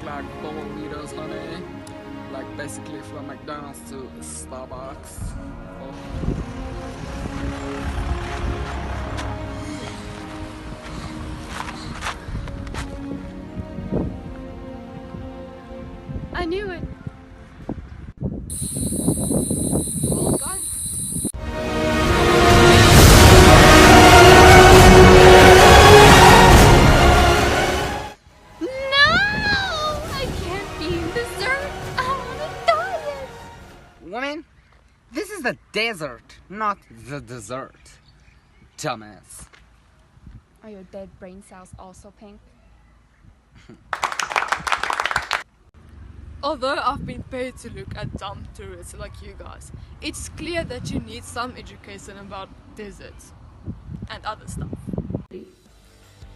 like 4 meters, honey. Like basically from McDonald's to Starbucks. Oh. I knew it. Well done. Woman, this is the desert, not the dessert. Dumbass. Are your dead brain cells also pink? Although I've been paid to look at dumb tourists like you guys, it's clear that you need some education about deserts and other stuff.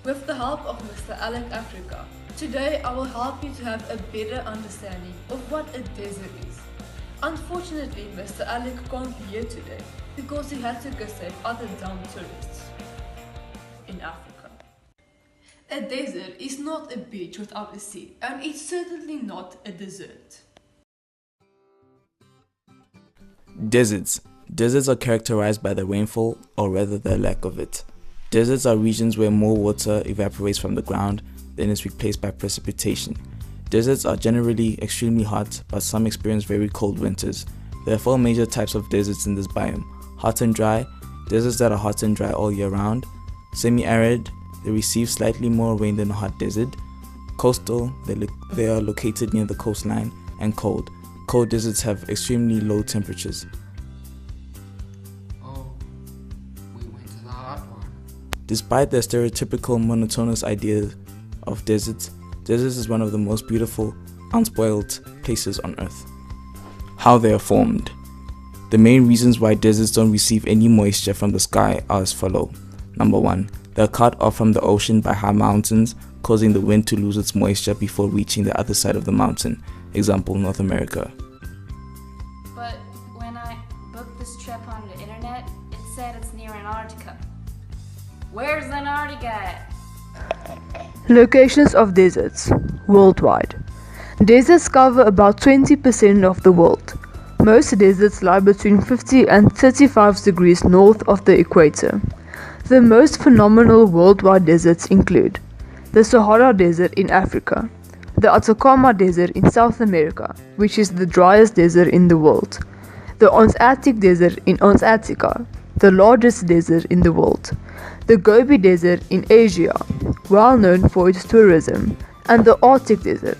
With the help of Mr. Alec Africa, today I will help you to have a better understanding of what a desert is. Unfortunately, Mr. Alec can't be here today because he had to go save other dumb tourists in Africa. A desert is not a beach without a sea, and it's certainly not a desert. Deserts. Deserts are characterized by the rainfall, or rather the lack of it. Deserts are regions where more water evaporates from the ground than is replaced by precipitation. Deserts are generally extremely hot, but some experience very cold winters. There are 4 major types of deserts in this biome: hot and dry, deserts that are hot and dry all year round; semi-arid, they receive slightly more rain than a hot desert; coastal, they are located near the coastline; and cold. Cold deserts have extremely low temperatures. Oh, we went to the hot one. Despite the stereotypical monotonous idea of deserts is one of the most beautiful, unspoiled places on earth. How they are formed. The main reasons why deserts don't receive any moisture from the sky are as follow. Number 1. They are cut off from the ocean by high mountains, causing the wind to lose its moisture before reaching the other side of the mountain. Example, North America. But when I booked this trip on the internet, it said it's near Antarctica. Where's Antarctica? Locations of deserts worldwide. Deserts cover about 20% of the world. Most deserts lie between 50 and 35 degrees north of the equator. The most phenomenal worldwide deserts include the Sahara Desert in Africa, the Atacama Desert in South America, which is the driest desert in the world, the Antarctic Desert in Antarctica, the largest desert in the world, the Gobi Desert in Asia, well known for its tourism, and the Arctic Desert.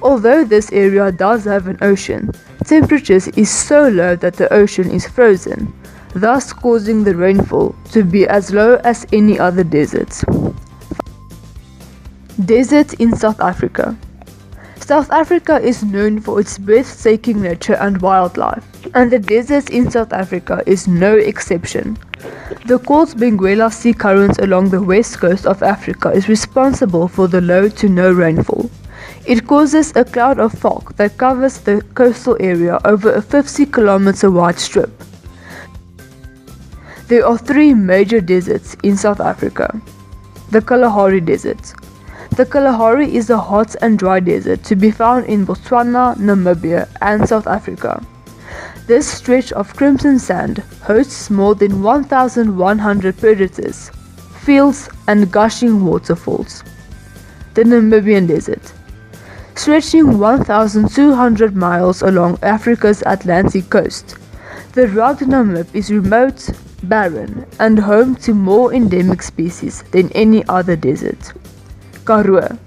Although this area does have an ocean, temperatures is so low that the ocean is frozen, thus causing the rainfall to be as low as any other deserts. Desert in South Africa. South Africa is known for its breathtaking nature and wildlife, and the deserts in South Africa is no exception. The cold Benguela sea current along the west coast of Africa is responsible for the low to no rainfall. It causes a cloud of fog that covers the coastal area over a 50-kilometer wide strip. There are 3 major deserts in South Africa. The Kalahari Desert. The Kalahari is a hot and dry desert to be found in Botswana, Namibia, and South Africa. This stretch of crimson sand hosts more than 1,100 predators, fields, and gushing waterfalls. The Namibian Desert. Stretching 1,200 miles along Africa's Atlantic coast, the rugged Namib is remote, barren, and home to more endemic species than any other desert. Karoo.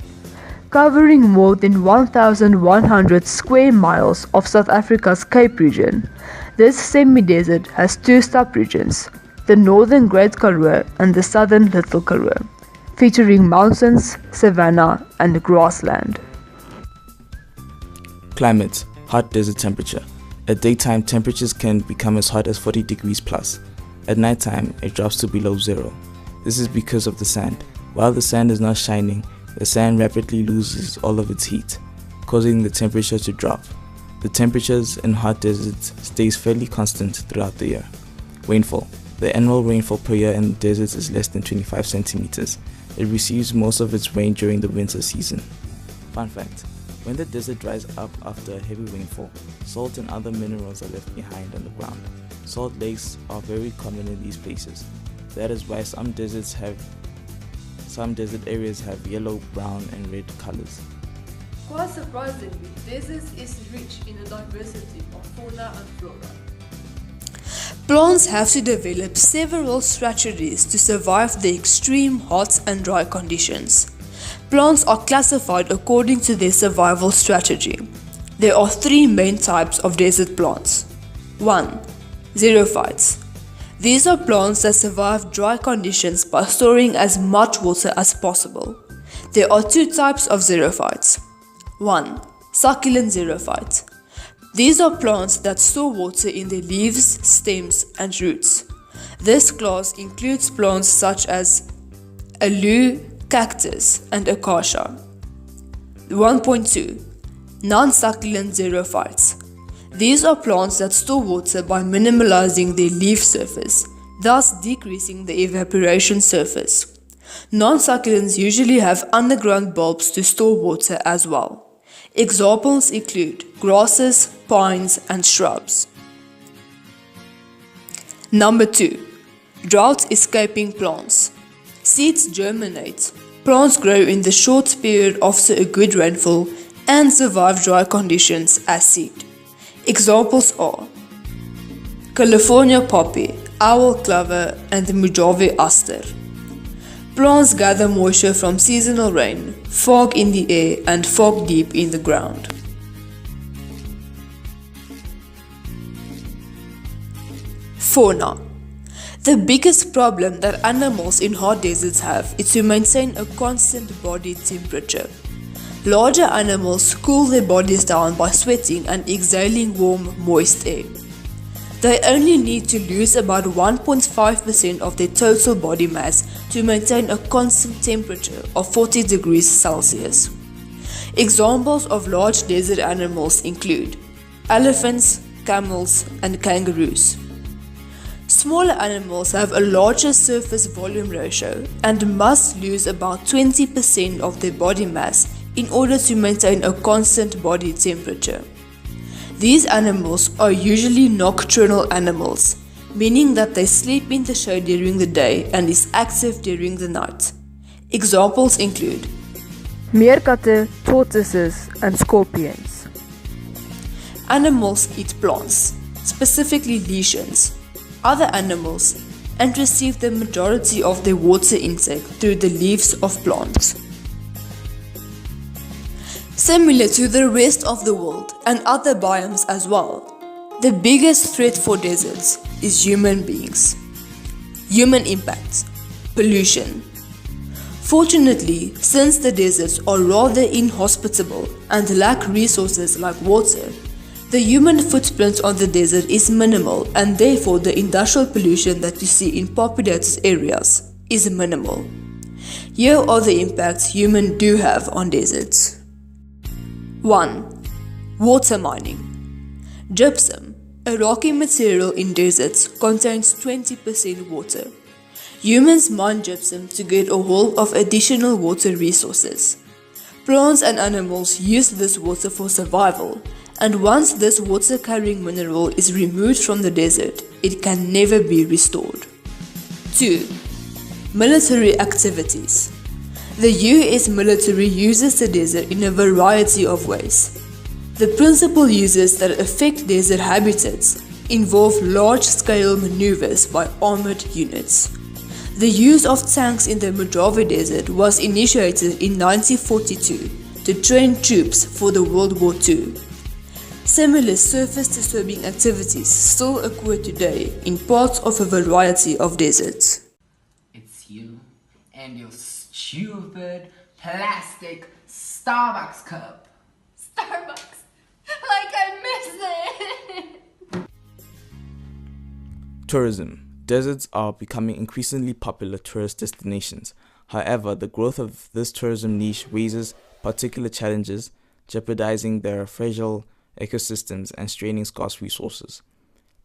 Covering more than 1,100 square miles of South Africa's Cape region, this semi-desert has 2 sub-regions, the northern Great Karoo and the southern Little Karoo, featuring mountains, savanna, and grassland. Climate. Hot desert temperature. At daytime, temperatures can become as hot as 40 degrees plus. At nighttime, it drops to below 0. This is because of the sand. While the sand is not shining, the sand rapidly loses all of its heat, causing the temperature to drop. The temperatures in hot deserts stays fairly constant throughout the year. Rainfall. The annual rainfall per year in deserts is less than 25 centimeters. It receives most of its rain during the winter season. Fun fact, When the desert dries up after a heavy rainfall, salt and other minerals are left behind on the ground. Salt lakes are very common in these places. That is why some desert areas have yellow, brown and red colors. Quite surprisingly, deserts is rich in a diversity of fauna and flora. Plants have to develop several strategies to survive the extreme hot and dry conditions. Plants are classified according to their survival strategy. There are three main types of desert plants. 1. Xerophytes. These are plants that survive dry conditions by storing as much water as possible. There are two types of xerophytes. 1. Succulent xerophyte. These are plants that store water in their leaves, stems, and roots. This class includes plants such as aloe, cactus, and acacia. 1.2. Non-succulent xerophytes. These are plants that store water by minimalizing their leaf surface, thus decreasing the evaporation surface. Non-succulents usually have underground bulbs to store water as well. Examples include grasses, pines, and shrubs. Number 2. Drought-escaping plants. Seeds germinate. Plants grow in the short period after a good rainfall and survive dry conditions as seed. Examples are California poppy, owl clover, and the Mojave aster. Plants gather moisture from seasonal rain, fog in the air, and fog deep in the ground. Fauna. The biggest problem that animals in hot deserts have is to maintain a constant body temperature. Larger animals cool their bodies down by sweating and exhaling warm, moist air. They only need to lose about 1.5% of their total body mass to maintain a constant temperature of 40 degrees Celsius. Examples of large desert animals include elephants, camels, and kangaroos. Smaller animals have a larger surface volume ratio and must lose about 20% of their body mass in order to maintain a constant body temperature. These animals are usually nocturnal animals, meaning that they sleep in the shade during the day and is active during the night. Examples include meerkatte, tortoises, and scorpions. Animals eat plants, specifically lichens, other animals, and receive the majority of their water intake through the leaves of plants. Similar to the rest of the world and other biomes as well, the biggest threat for deserts is human beings. Human impacts, pollution. Fortunately, since the deserts are rather inhospitable and lack resources like water, the human footprint on the desert is minimal and therefore the industrial pollution that you see in populated areas is minimal. Here are the impacts humans do have on deserts. 1. Water mining. Gypsum, a rocky material in deserts, contains 20% water. Humans mine gypsum to get a haul of additional water resources. Plants and animals use this water for survival, and once this water-carrying mineral is removed from the desert, it can never be restored. 2. Military activities. The US military uses the desert in a variety of ways. The principal uses that affect desert habitats involve large-scale maneuvers by armored units. The use of tanks in the Mojave Desert was initiated in 1942 to train troops for the World War II. Similar surface-disturbing activities still occur today in parts of a variety of deserts. It's you and your stupid plastic Starbucks cup. Starbucks. Like I miss it. Tourism. Deserts are becoming increasingly popular tourist destinations. However, the growth of this tourism niche raises particular challenges, jeopardizing their fragile ecosystems and straining scarce resources.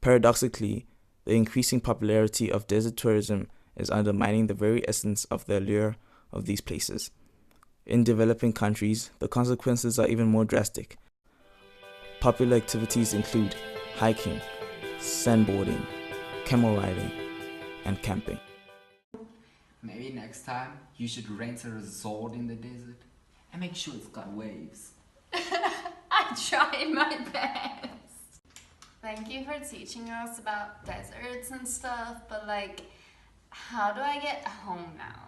Paradoxically, the increasing popularity of desert tourism is undermining the very essence of the allure of these places. In developing countries, the consequences are even more drastic. Popular activities include hiking, sandboarding, camel riding, and camping. Maybe next time you should rent a resort in the desert and make sure it's got waves. I tried my best. Thank you for teaching us about deserts and stuff, but like, how do I get home now?